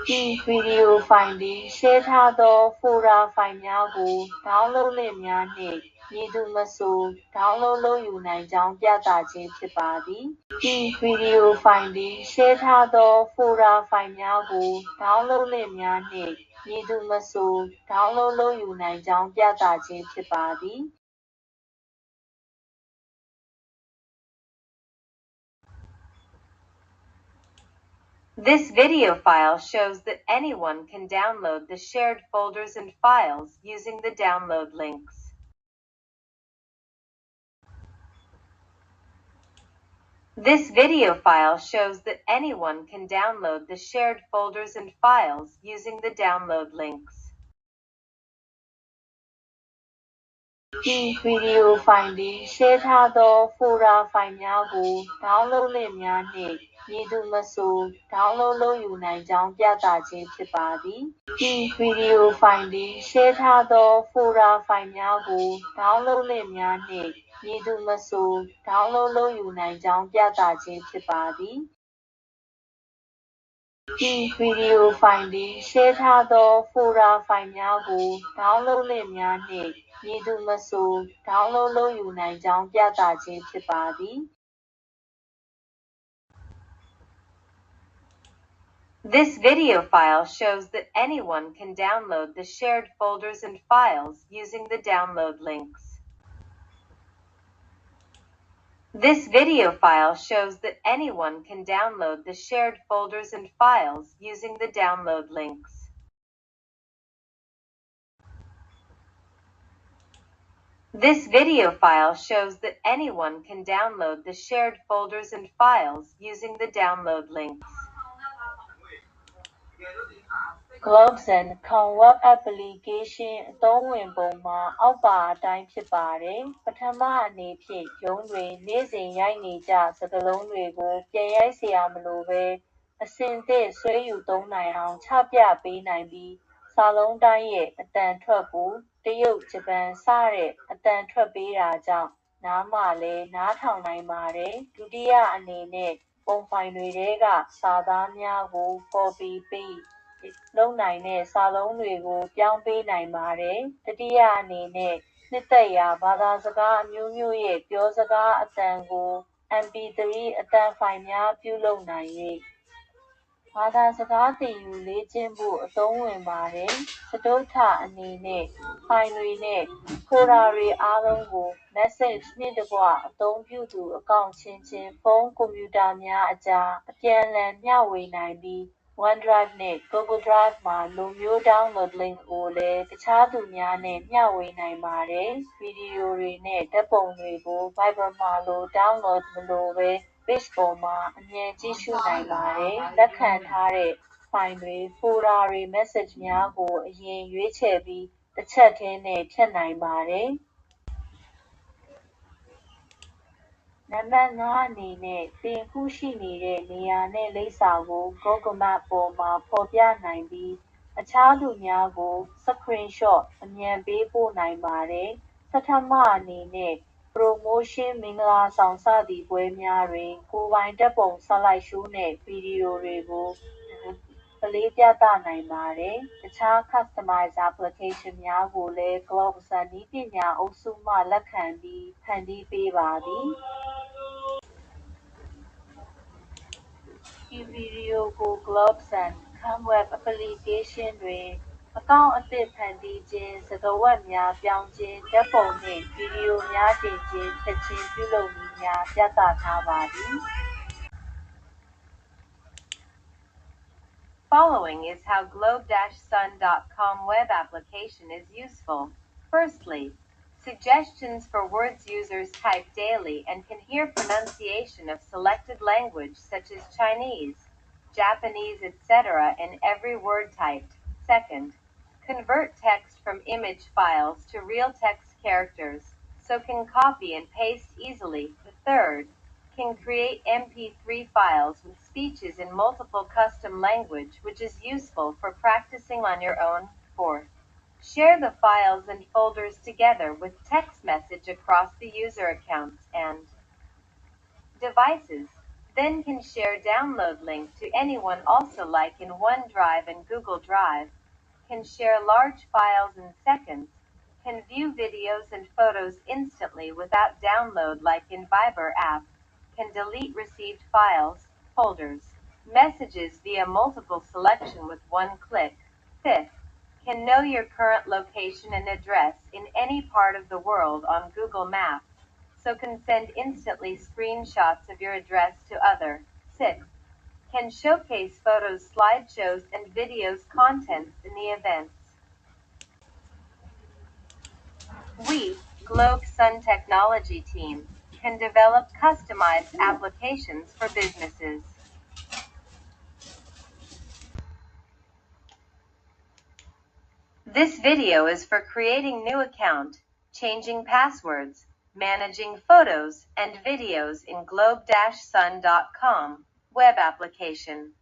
ဒီဗီဒီယိုဖိုင်သည်ရှယ်ထားသောဖိုလ်ဒါဖိုင်များကိုဒေါင်းလုပ်လင့်များနှင့်မည်သူမဆိုဒေါင်းလုပ်လုပ်ယူနိုင်ကြောင်းပြသခြင်းဖြစ်ပါသည်ဒီဗီဒီယိုဖိုင်သည်ရှယ်ထားသောဖိုလ်ဒါဖိုင်များကိုဒေါင်းလုပ်လင့်များနှင့်မည်သူမဆိုဒေါင်းလုပ်လုပ်ယူနိုင်ကြောင်းပြသခြင်းဖြစ်ပါသည် This video file shows that anyone can download the shared folders and files using the download links. This video file shows that anyone can download the shared folders and files using the download links. ဒီဗီဒီယိုဖိုင်သည်ရှယ်ထားသောဖိုလ်ဒါဖိုင်များကိုဒေါင်းလုပ်လင့်များနှင့်မည်သူမဆိုဒေါင်းလုပ်လုပ်ယူနိုင်ကြောင်းပြသခြင်းဖြစ်ပါသည်ဒီဗီဒီယိုဖိုင်သည်ရှယ်ထားသောဖိုလ်ဒါဖိုင်များကိုဒေါင်းလုပ်လင့်များနှင့်မည်သူမဆိုဒေါင်းလုပ်လုပ်ယူနိုင်ကြောင်းပြသခြင်းဖြစ်ပါသည်ဒီဗီဒီယိုဖိုင်သည်ရှယ်ထားသောဖိုလ်ဒါဖိုင်များကိုဒေါင်းလုပ်လင့်များနှင့်မည်သူမဆိုဒေါင်းလုပ်လုပ်ယူနိုင်ကြောင်းပြသခြင်းဖြစ်ပါသည် This video file shows that anyone can download the shared folders and files using the download links. This video file shows that anyone can download the shared folders and files using the download links. This video file shows that anyone can download the shared folders and files using the download links. Globesend Web Application အသုံးဝင်ပုံမှာအောက်ပါအတိုင်းဖြစ်ပါတယ်ပထမအနေဖြင့်ရုံးတွင်နေ့စဉ်ရိုက်နေကြစကားလုံးတွေကိုပြန်ရိုက်เสียမလိုဘဲအစင်သစ်ဆွဲယူသုံးနိုင်အောင်ချပြပေးနိုင်ပြီးစာလုံးတိုင်းရဲ့အသံထွက်ကိုတရုတ်ဂျပန်စတဲ့အသံထွက်ပေးတာကြောင့်နားမှာလည်းနားထောင်နိုင်ပါတယ်ဒုတိယအနေနဲ့ပုံဖိုင်တွေထဲကစာသားများကို copy paste လုပ်နိုင်တဲ့စာလုံးတွေကိုပြောင်းပေးနိုင်ပါတယ်တတိယအနေနဲ့နှစ်သက်ရာဘာသာစကားအမျိုးမျိုးရဲ့ပြောစကားအသံကို MP3 အသံဖိုင်များပြုလုပ်နိုင်၍ဘာသာစကားသင်ယူလေ့ကျင့်ဖို့အသုံးဝင်ပါတယ်စတုတ္ထအနေနဲ့ဖိုင်တွေနဲ့ဖိုလ်ဒါတွေအားလုံးကို message နှင့်တကွအသုံးပြုသူအကောင့်ချင်းချင်းဖုန်းကွန်ပျူတာများအကြားအပြန်အလှန်မျှဝေနိုင်ပြီး OneDrive နဲ့ Google Drive မှာလိုမျိုး download link ကိုလည်းတခြားသူများနဲ့မျှဝေနိုင်ပါတယ်ဗီဒီယိုတွေနဲ့ဓာတ်ပုံတွေကို Viber မှာလို download မလိုဘဲ page ပေါ်မှာအမြန်ကြည့်ရှုနိုင်ပါတယ်လက်ခံထားတဲ့ဖိုင်တွေဖိုလ်ဒါတွေ message များကိုအရင်ရွေးချယ်ပြီးတစ်ချက်တည်းနဲ့ဖြတ်နိုင်ပါတယ်နံပါတ် 5 အနေနဲ့သင်အခုရှိနေတဲ့နေရာနဲ့လိပ်စာကို Google Map ပေါ်မှာဖော်ပြနိုင်ပြီးအခြားသူများကို Screenshot အမြန်ပေးပို့နိုင်ပါတယ်ဆဌမအနေနဲ့ပရိုမိုးရှင်းမင်္ဂလာဆောင်စသည်ပွဲများတွင်ကိုယ်ပိုင်ဓာတ်ပုံဆလိုက်ရှိုးနှင့်ဗီဒီယိုတွေကိုပလေးပြသနိုင်ပါတယ်တခြား Customize application များကိုလည်း Globesend နည်းပညာအုပ်စုမှလက်ခံပြီးဖန်တီးပေးပါသည်ဒီဗီဒီယိုကို Globesend Web Application တွင်အကောင့်အသစ်ဖန်တီးခြင်းစကားဝိုက်များပြောင်းခြင်းဓာတ်ပုံနှင့်ဗီဒီယိုများတင်ခြင်းဖြတ်ခြင်းပြုလုပ်နည်းများပြသထားပါသည် Following is how globe-sun.com web application is useful. Firstly, suggestions for words users type daily and can hear pronunciation of selected language such as Chinese, Japanese, etc. in every word typed. Second, convert text from image files to real text characters, so can copy and paste easily. The third, can create MP3 files with speeches in multiple custom language, which is useful for practicing on your own. Fourth, share the files and folders together with text message across the user accounts and devices. then can share download link to anyone also like in OneDrive and Google Drive, can share large files in seconds, can view videos and photos instantly without download like in Viber app, can delete received files, folders, messages via multiple selection with one click. Fifth, can know your current location and address in any part of the world on Google Maps, so can send instantly screenshots of your address to other. Sixth, can showcase photos, slideshows, and videos contents in the events. We, Globe Sun Technology team, can develop customized applications for businesses. This video is for creating new account, changing passwords, managing photos and videos in globe-sun.com web application.